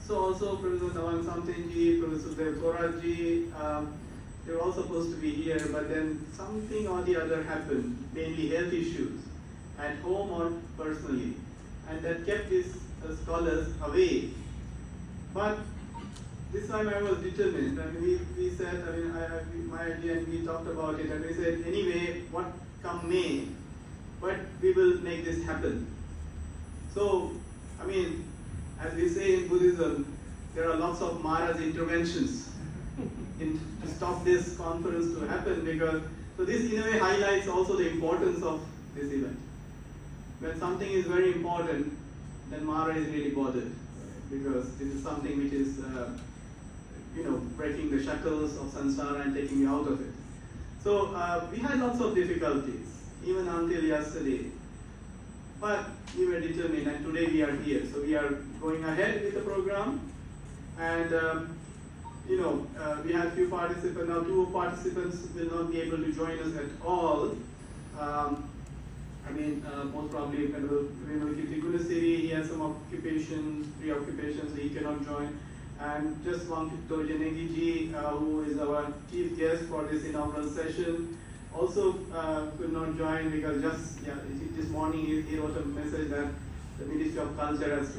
So also Professor Dhawan Samtinji, Professor Deokar ji, they were all supposed to be here, but then something or the other happened, mainly health issues, at home or personally, and that kept these scholars away. But this time I was determined, and we said, my idea, and we talked about it, and we said, anyway, what come may, but we will make this happen. So, as we say in Buddhism, there are lots of Mara's interventions to stop this conference to happen, because, so this in a way highlights also the importance of this event. When something is very important, then Mara is really bothered, because this is something which is, breaking the shackles of samsara and taking you out of it. So we had lots of difficulties, even until yesterday. But we were determined, and today we are here. So we are going ahead with the program, and we have few participants. Now 2 participants will not be able to join us at all. Most probably Vimalkirti Gunasiri, he has some occupations, preoccupations, so he cannot join. And just Wangkito Janegi, who is our chief guest for this inaugural session, also could not join because this morning he wrote a message that the Ministry of Culture has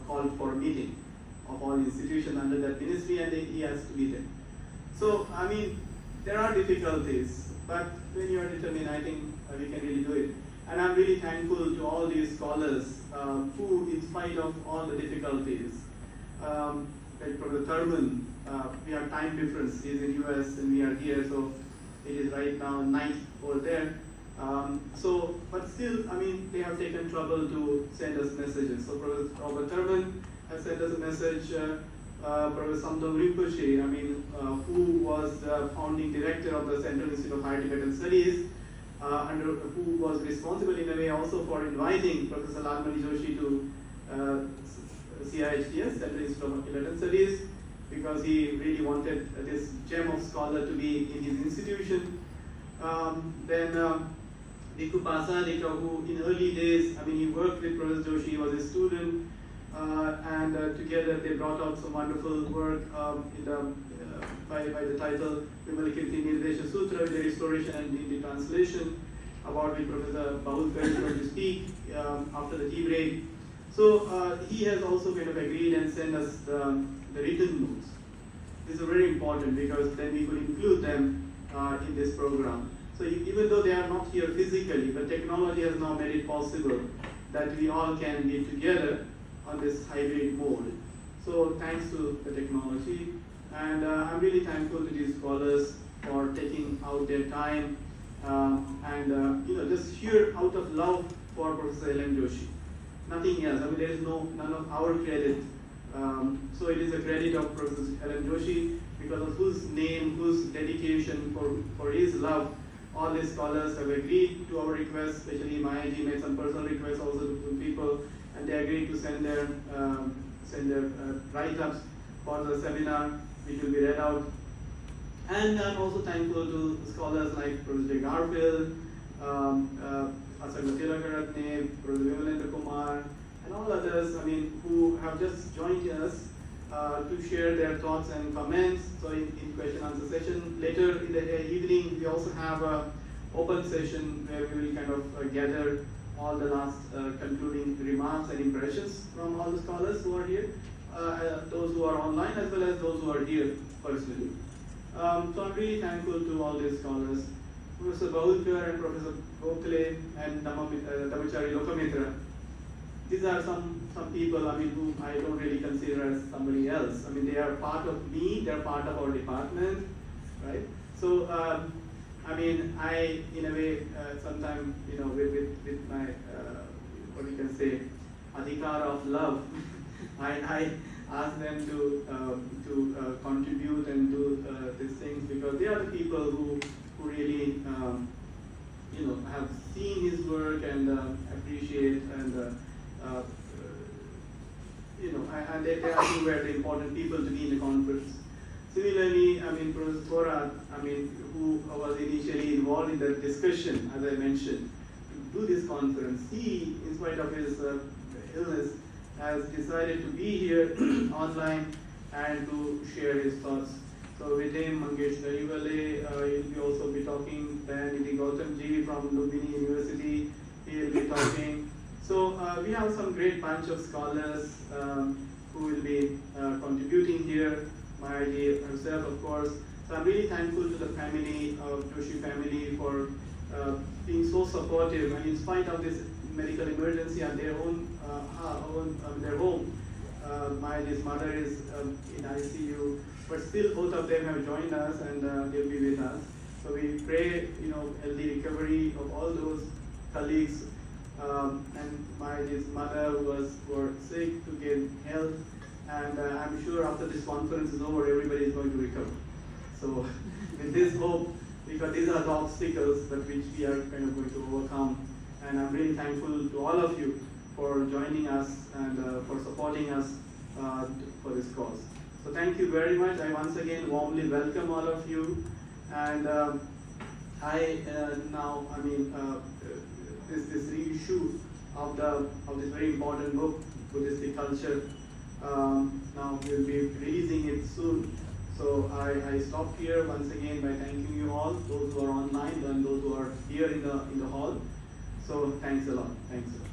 called for a meeting of all institutions under that ministry, and he has to be there. So there are difficulties, but when you are determined, I think we can really do it. And I'm really thankful to all these scholars who, in spite of all the difficulties, like Professor Thurman, we have time difference. He's in US and we are here, so it is right now night over there. But still, they have taken trouble to send us messages. So Professor Robert Thurman has sent us a message. Professor Samdong Rinpoche, who was the founding director of the Central Institute of Higher Tibetan Studies, who was responsible in a way also for inviting Professor Lalmani Joshi to CIHTS, Central Institute of Tibetan Studies, because he really wanted this gem of scholar to be in his institution. Then Bhikkhu Pasadika, who in early days, he worked with Professor Joshi, he was a student, and together they brought out some wonderful work by the title Vimalkirti Nirdesha Sutra, with the restoration and the translation, about which Professor Bahulkar is going to speak after the tea break. So he has also kind of agreed and sent us the written notes. These are very important because then we could include them in this program. So even though they are not here physically, but technology has now made it possible that we all can be together on this hybrid mode. So thanks to the technology, and I'm really thankful to these scholars for taking out their time and just here out of love for Professor L.M. Joshi. Nothing else. There is none of our credit. So it is a credit of Professor L.M. Joshi, because of whose name, whose dedication, for his love, all these scholars have agreed to our request. Especially Mayaji made some personal requests also to people, and they agreed to send their write-ups for the seminar, which will be read out. And I'm also thankful to scholars like Professor Garfield, Asagna Tilakaratne, Professor Vimalendra Kumar, and all others, who have just joined us to share their thoughts and comments. So in question answer session, later in the evening, we also have an open session where we will kind of gather all the last concluding remarks and impressions from all the scholars who are here, those who are online as well as those who are here personally. So I'm really thankful to all these scholars, Professor Bahulkar and Professor Gokhale and Dhamachari Lokamitra. These are some people, whom I don't really consider as somebody else. They are part of me, they are part of our department, right? So, I, in a way, sometimes, with my, what you can say, adhikar of love, I ask them to contribute and do these things, because they are the people who really, have seen his work and appreciate and and they I think were the important people to be in the conference. Similarly, Professor Thorat, who was initially involved in the discussion, as I mentioned, to do this conference, he, in spite of his illness, has decided to be here online and to share his thoughts. So with him, Mangesh Garibale, he'll also be talking. Then Nidhi Gautamji from Lumbini University, he'll be talking. So we have some great bunch of scholars who will be contributing here. Mayadi herself, of course. So I'm really thankful to the family of Joshi family for being so supportive, and in spite of this medical emergency at their own their home. Mayadi's mother is in ICU, but still both of them have joined us and they'll be with us. So we pray, healthy recovery of all those colleagues. And Mayadi's mother was sick to get health, and I'm sure after this conference is over, everybody is going to recover. So with this hope, because these are the obstacles that which we are kind of going to overcome. And I'm really thankful to all of you for joining us and for supporting us for this cause. So thank you very much. I once again warmly welcome all of you. And this reissue of this very important book, Buddhistic Culture, now we'll be releasing it soon. So I stop here once again by thanking you all, those who are online and those who are here in the hall. So thanks a lot. Thanks a lot.